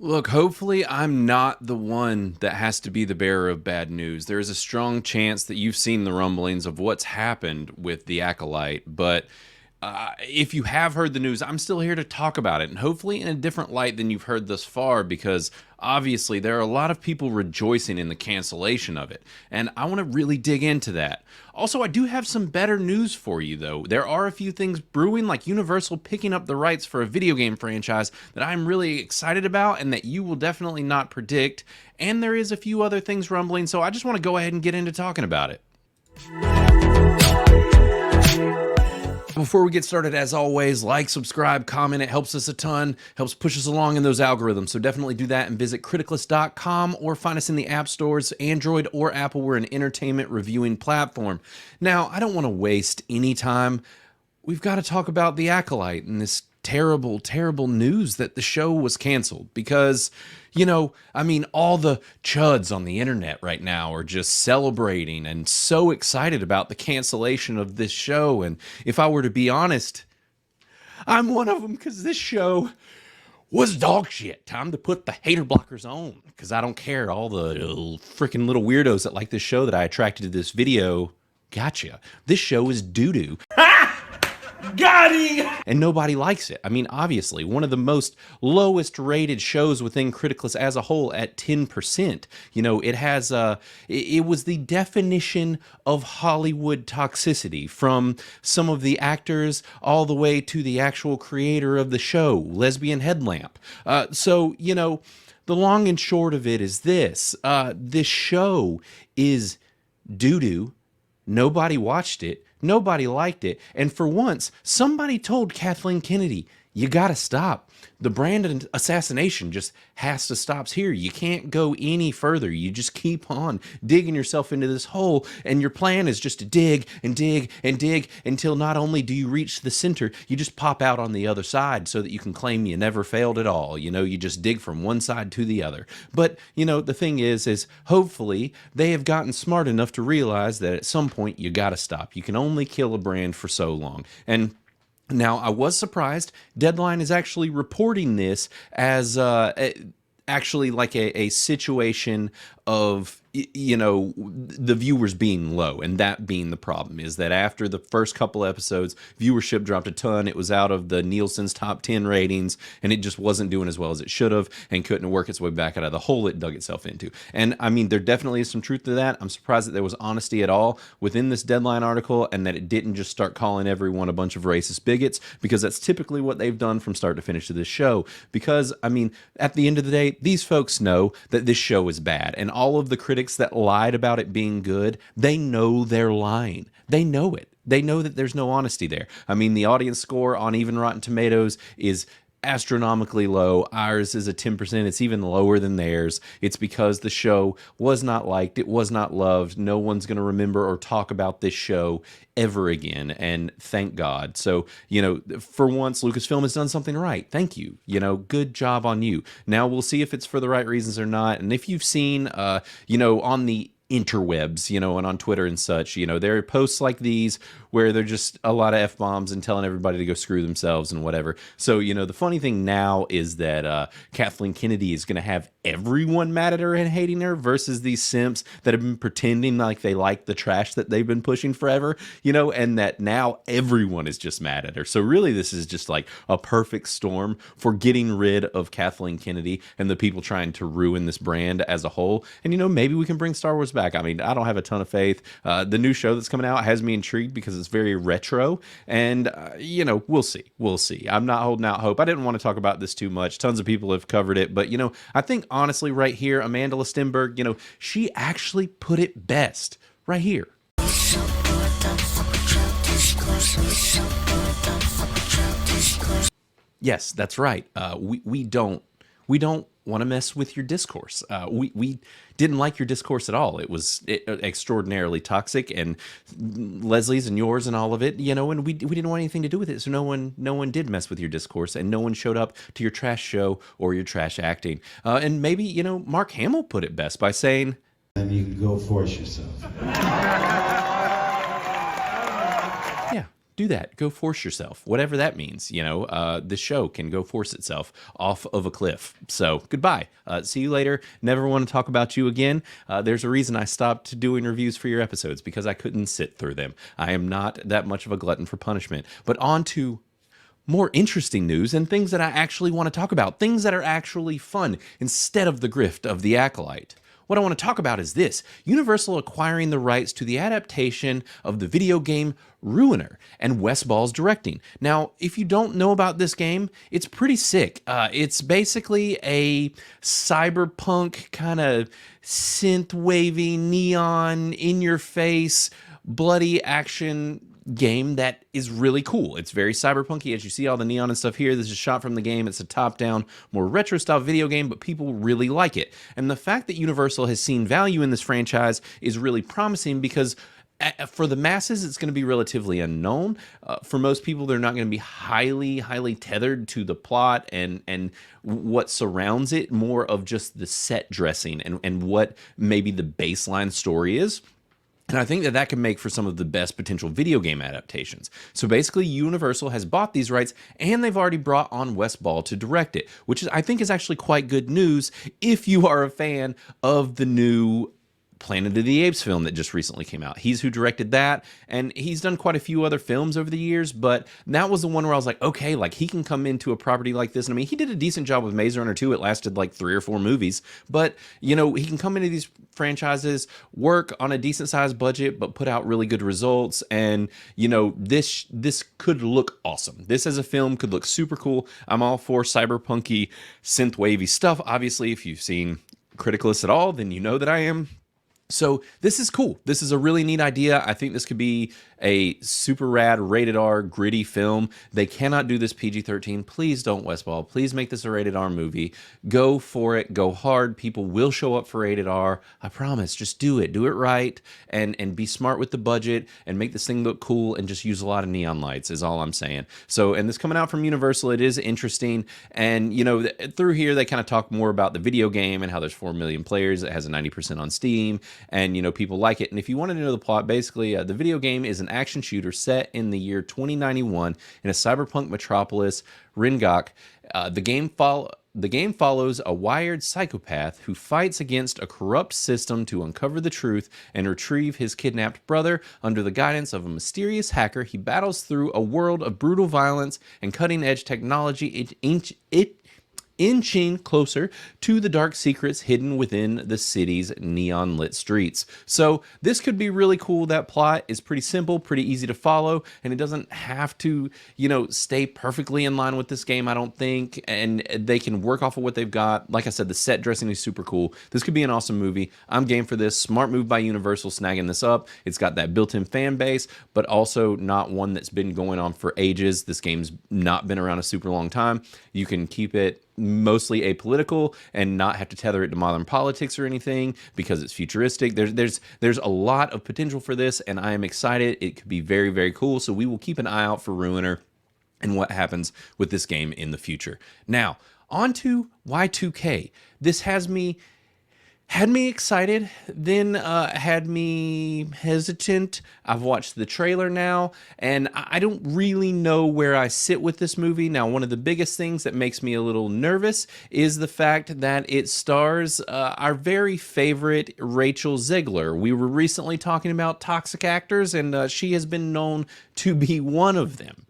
Look, hopefully I'm not the one that has to be the bearer of bad news. There is a strong chance that you've seen the rumblings of what's happened with the Acolyte, but if you have heard the news, I'm still here to talk about it, and hopefully in a different light than you've heard thus far, because obviously there are a lot of people rejoicing in the cancellation of it, and I want to really dig into that. Also, I do have some better news for you, though. There are a few things brewing, like Universal picking up the rights for a video game franchise that I'm really excited about and that you will definitely not predict, and there is a few other things rumbling, so I just want to go ahead and get into talking about it. Before we get started, as always, like, subscribe, comment. It helps us a ton, helps push us along in those algorithms. So definitely do that and visit criticalist.com or find us in the app stores, Android or Apple. We're an entertainment reviewing platform. Now, I don't want to waste any time. We've got to talk about The Acolyte and this terrible, terrible news that the show was canceled because, all the chuds on the internet right now are just celebrating and so excited about the cancellation of this show. And if I were to be honest, I'm one of them because this show was dog shit. Time to put the hater blockers on because I don't care. All the freaking little weirdos that like this show that I attracted to this video. Gotcha. This show is doo-doo. Got him! And nobody likes it. I mean, obviously, one of the most lowest rated shows within Criticalist as a whole at 10%. It has, it was the definition of Hollywood toxicity, from some of the actors all the way to the actual creator of the show, Lesbian Headlamp. The long and short of it is this. This show is doo-doo. Nobody watched it. Nobody liked it. And for once, somebody told Kathleen Kennedy, you gotta stop. The Brandon assassination just has to stop here. You can't go any further. You just keep on digging yourself into this hole, and your plan is just to dig and dig and dig until not only do you reach the center, you just pop out on the other side so that you can claim you never failed at all. You just dig from one side to the other. But, the thing is hopefully they have gotten smart enough to realize that at some point you gotta stop. You can only kill a brand for so long. And now, I was surprised. Deadline is actually reporting this as actually like a situation of, the viewers being low, and that being the problem is that after the first couple episodes, viewership dropped a ton. It was out of the Nielsen's top 10 ratings, and it just wasn't doing as well as it should have and couldn't work its way back out of the hole it dug itself into. And I mean, there definitely is some truth to that. I'm surprised that there was honesty at all within this Deadline article and that it didn't just start calling everyone a bunch of racist bigots, because that's typically what they've done from start to finish of this show. Because, I mean, at the end of the day, these folks know that this show is bad, and all of the critics that lied about it being good, they know they're lying. They know it. They know that there's no honesty there. I mean, the audience score on even Rotten Tomatoes is astronomically low. Ours is a 10%. It's even lower than theirs. It's because the show was not liked. It was not loved. No one's going to remember or talk about this show ever again. And thank God. So, for once, Lucasfilm has done something right. Thank you. Good job on you. Now we'll see if it's for the right reasons or not. And if you've seen, on the interwebs, and on Twitter and such, there are posts like these where they're just a lot of F-bombs and telling everybody to go screw themselves and whatever. So, the funny thing now is that Kathleen Kennedy is going to have everyone mad at her and hating her versus these simps that have been pretending like they like the trash that they've been pushing forever, and that now everyone is just mad at her. So really, this is just like a perfect storm for getting rid of Kathleen Kennedy and the people trying to ruin this brand as a whole. And, maybe we can bring Star Wars back. I mean, I don't have a ton of faith. The new show that's coming out has me intrigued because it's very retro, and we'll see. I'm not holding out hope. I didn't want to talk about this too much. Tons of people have covered it, but I think honestly right here, Amanda Stenberg, she actually put it best right here. Yes, that's right. We don't want to mess with your discourse. We didn't like your discourse at all. It was extraordinarily toxic, and Leslie's and yours and all of it, and we didn't want anything to do with it. So no one did mess with your discourse, and no one showed up to your trash show or your trash acting. And maybe, Mark Hamill put it best by saying, and you can go force yourself. yeah, do that. Go force yourself, whatever that means. This show can go force itself off of a cliff. So goodbye. See you later. Never want to talk about you again. There's a reason I stopped doing reviews for your episodes, because I couldn't sit through them. I am not that much of a glutton for punishment. But on to more interesting news and things that I actually want to talk about, things that are actually fun instead of the grift of the Acolyte. What I want to talk about is this: Universal acquiring the rights to the adaptation of the video game Ruiner, and Wes Ball's directing. Now, if you don't know about this game, it's pretty sick. It's basically a cyberpunk kind of synth-wavy, neon, in-your-face, bloody action game that is really cool. It's very cyberpunky. As you see all the neon and stuff here, this is shot from the game. It's a top-down, more retro-style video game, but people really like it. And the fact that Universal has seen value in this franchise is really promising, because for the masses, it's going to be relatively unknown. For most people, they're not going to be highly tethered to the plot and what surrounds it, more of just the set dressing and what maybe the baseline story is. And I think that can make for some of the best potential video game adaptations. So basically, Universal has bought these rights, and they've already brought on Wes Ball to direct it, which I think is actually quite good news if you are a fan of the new Planet of the Apes film that just recently came out. He's who directed that, and he's done quite a few other films over the years, but that was the one where I was like, okay, like he can come into a property like this. And I mean, he did a decent job with Maze Runner 2. It lasted like 3 or 4 movies, but he can come into these franchises, work on a decent sized budget, but put out really good results. And this could look awesome. This as a film could look super cool. I'm all for cyberpunky, synth wavy stuff. Obviously, if you've seen Criticalist at all, then you know that I am. So this is cool. This is a really neat idea. I think this could be a super rad rated R gritty film. They cannot do this PG-13. Please don't, Wes Ball. Please make this a rated R movie. Go for it. Go hard. People will show up for rated R. I promise. Just do it. Do it right, and be smart with the budget and make this thing look cool, and just use a lot of neon lights is all I'm saying. So, and this coming out from Universal, it is interesting. And through here they kind of talk more about the video game and how there's 4 million players. It has a 90% on Steam, and people like it. And if you wanted to know the plot, basically the video game is an action shooter set in the year 2091 in a cyberpunk metropolis, Ringok. The game follows a wired psychopath who fights against a corrupt system to uncover the truth and retrieve his kidnapped brother. Under the guidance of a mysterious hacker, he battles through a world of brutal violence and cutting-edge technology, inching closer to the dark secrets hidden within the city's neon-lit streets. So this could be really cool. That plot is pretty simple, pretty easy to follow, and it doesn't have to, stay perfectly in line with this game, I don't think, and they can work off of what they've got. Like I said, the set dressing is super cool. This could be an awesome movie. I'm game for this. Smart move by Universal snagging this up. It's got that built-in fan base, but also not one that's been going on for ages. This game's not been around a super long time. You can keep it mostly apolitical and not have to tether it to modern politics or anything, because it's futuristic. There's a lot of potential for this, and I am excited. It could be very, very cool. So we will keep an eye out for Ruiner and what happens with this game in the future. Now, on to Y2K. This had me excited, then had me hesitant. I've watched the trailer now, and I don't really know where I sit with this movie. Now, one of the biggest things that makes me a little nervous is the fact that it stars our very favorite Rachel Zegler. We were recently talking about toxic actors, and she has been known to be one of them.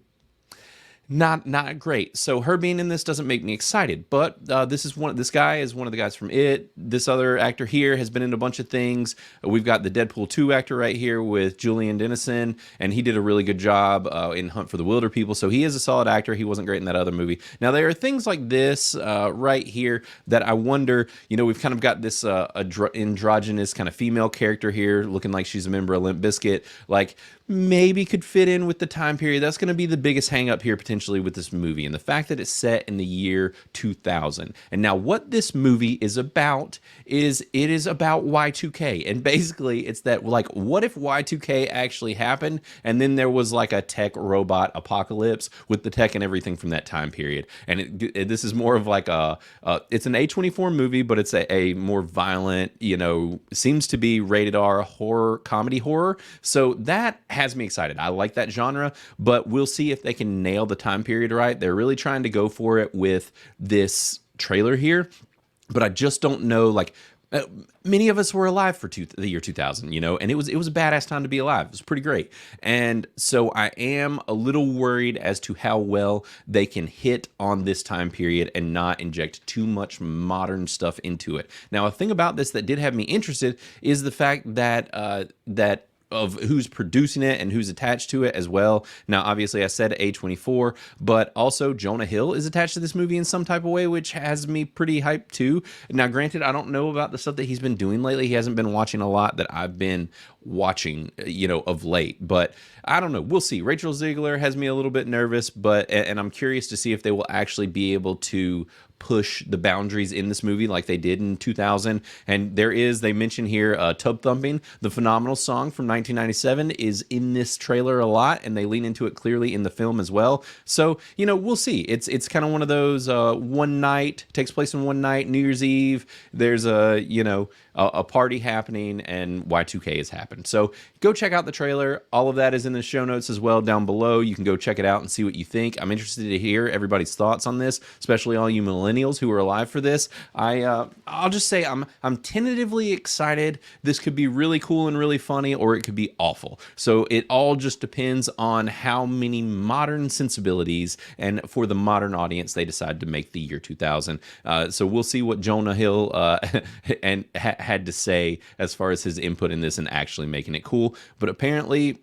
Not great. So her being in this doesn't make me excited. But this guy is one of the guys from It. This other actor here has been in a bunch of things. We've got the Deadpool 2 actor right here with Julian Dennison, and he did a really good job in Hunt for the Wilder People. So he is a solid actor. He wasn't great in that other movie. Now there are things like this right here that I wonder. We've kind of got this androgynous kind of female character here, looking like she's a member of Limp Bizkit. Like, maybe could fit in with the time period. That's going to be the biggest hang up here potentially with this movie, and the fact that it's set in the year 2000. And now what this movie is about is it is about Y2K, and basically it's that, like, what if Y2K actually happened and then there was like a tech robot apocalypse with the tech and everything from that time period. And this is more of like it's an A24 movie, but it's a more violent, seems to be rated R comedy horror. So that has me excited. I like that genre, but we'll see if they can nail the time period right. They're really trying to go for it with this trailer here, but I just don't know, like, many of us were alive for the year 2000, and it was a badass time to be alive. It was pretty great. And so I am a little worried as to how well they can hit on this time period and not inject too much modern stuff into it. Now, a thing about this that did have me interested is the fact that of who's producing it and who's attached to it as well. Now, obviously, I said A24, but also Jonah Hill is attached to this movie in some type of way, which has me pretty hyped too. Now, granted, I don't know about the stuff that he's been doing lately. He hasn't been watching a lot that I've been watching, of late, but I don't know. We'll see. Rachel Ziegler has me a little bit nervous, and I'm curious to see if they will actually be able to push the boundaries in this movie like they did in 2000. And they mention here Tub Thumping, the phenomenal song from 1997, is in this trailer a lot, and they lean into it clearly in the film as well. So, we'll see. It's kind of one of those one night, takes place in one night, New Year's Eve. There's a party happening, and Y2K has happened. So go check out the trailer. All of that is in the show notes as well down below. You can go check it out and see what you think. I'm interested to hear everybody's thoughts on this, especially all you millennials who are alive for this. I'll just say I'm tentatively excited. This could be really cool and really funny, or it could be awful. So it all just depends on how many modern sensibilities and for the modern audience they decide to make the year 2000. So we'll see what Jonah Hill had to say as far as his input in this and actually making it cool. But apparently,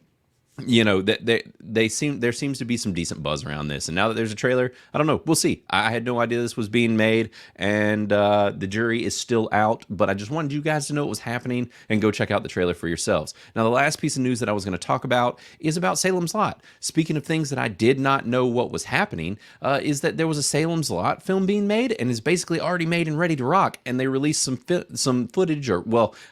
there seems to be some decent buzz around this, and now that there's a trailer, I don't know. We'll see. I had no idea this was being made, and the jury is still out. But I just wanted you guys to know what was happening and go check out the trailer for yourselves. Now, the last piece of news that I was going to talk about is about Salem's Lot. Speaking of things that I did not know what was happening, is that there was a Salem's Lot film being made, and is basically already made and ready to rock. And they released some footage,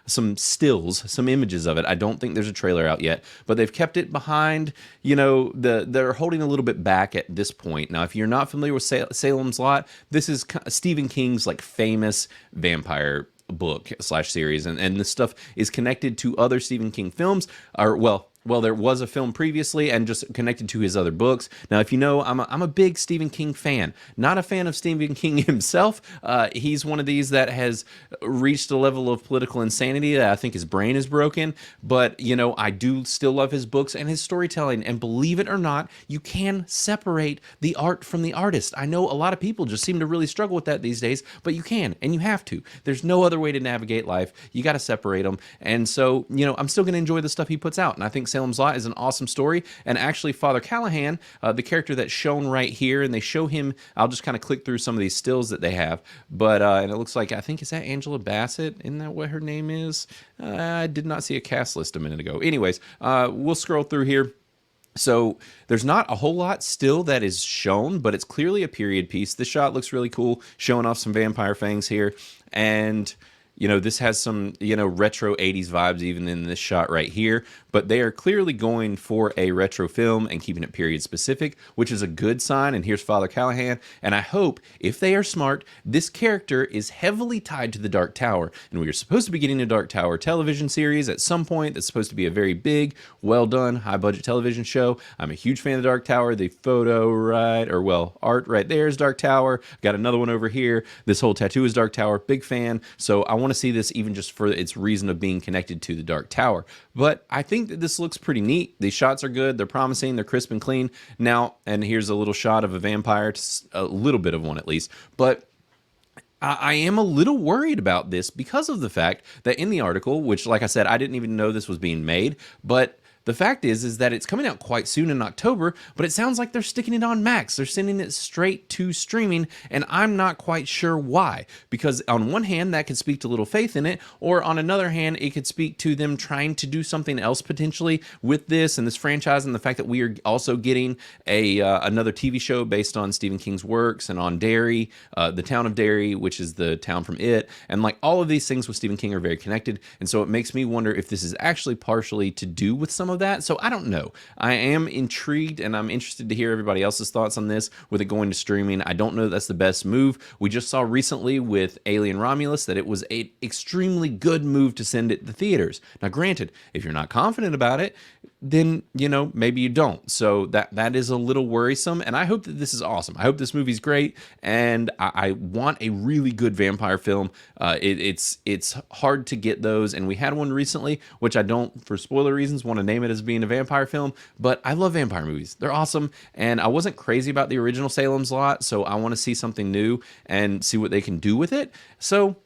some stills, some images of it. I don't think there's a trailer out yet, but they've kept it behind, they're holding a little bit back at this point. Now, if you're not familiar with Salem's Lot, this is Stephen King's famous vampire book / series, and this stuff is connected to other Stephen King films, well, there was a film previously and just connected to his other books. Now, if you know, I'm a big Stephen King fan. Not a fan of Stephen King himself. He's one of these that has reached a level of political insanity that I think his brain is broken. But, I do still love his books and his storytelling. And believe it or not, you can separate the art from the artist. I know a lot of people just seem to really struggle with that these days, but you can, and you have to. There's no other way to navigate life. You got to separate them. And so, I'm still going to enjoy the stuff he puts out. And I think Salem's Lot is an awesome story. And actually, Father Callahan, the character that's shown right here, and they show him, I'll just kind of click through some of these stills that they have, but and it looks like, I think, is that Angela Bassett? Isn't that what her name is? I did not see a cast list a minute ago. Anyways, we'll scroll through here. So there's not a whole lot still that is shown, but it's clearly a period piece. This shot looks really cool, showing off some vampire fangs here. And this has some, retro 80s vibes even in this shot right here, but they are clearly going for a retro film and keeping it period specific, which is a good sign. And here's Father Callahan. And I hope, if they are smart, this character is heavily tied to the Dark Tower. And we are supposed to be getting a Dark Tower television series at some point that's supposed to be a very big, well done, high budget television show. I'm a huge fan of the Dark Tower. The photo art right there is Dark Tower. Got another one over here. This whole tattoo is Dark Tower. Big fan. So I want to see this even just for its reason of being connected to the Dark Tower. But I think that this looks pretty neat. These shots are good. They're promising. They're crisp and clean. Now, and here's a little shot of a vampire, a little bit of one at least. But I am a little worried about this because of the fact that in the article, which, like I said, I didn't even know this was being made, but the fact is that it's coming out quite soon in October, but it sounds like they're sticking it on Max. They're sending it straight to streaming, and I'm not quite sure why. Because on one hand, that could speak to little faith in it, or on another hand, it could speak to them trying to do something else potentially with this and this franchise, and the fact that we are also getting another TV show based on Stephen King's works and on Derry, the town of Derry, which is the town from It, and all of these things with Stephen King are very connected, and so it makes me wonder if this is actually partially to do with some of that. So I don't know. I am intrigued, and I'm interested to hear everybody else's thoughts on this with it going to streaming. I don't know that that's the best move. We just saw recently with Alien Romulus that it was an extremely good move to send it to theaters. Now, granted, if you're not confident about it, then maybe you don't. So that is a little worrisome, and I hope that this is awesome. I hope this movie's great, and I want a really good vampire film. It's hard to get those, and we had one recently, which I don't, for spoiler reasons, want to name it as being a vampire film, but I love vampire movies. They're awesome, and I wasn't crazy about the original Salem's Lot, so I want to see something new and see what they can do with it. So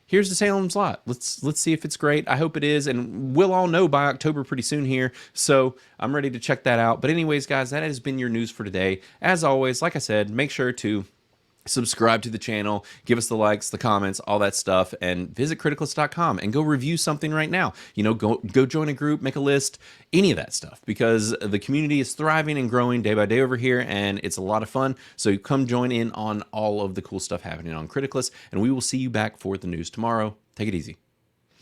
here's the Salem's Lot. Let's see if it's great. I hope it is, and we'll all know by October pretty soon here. So I'm ready to check that out. But anyways, guys, that has been your news for today. As always, like I said, make sure to subscribe to the channel, give us the likes, the comments, all that stuff, and visit criticalist.com and go review something right now. Go join a group, make a list, any of that stuff, because the community is thriving and growing day by day over here, and it's a lot of fun. So come join in on all of the cool stuff happening on Criticalist, and we will see you back for the news tomorrow. Take it easy.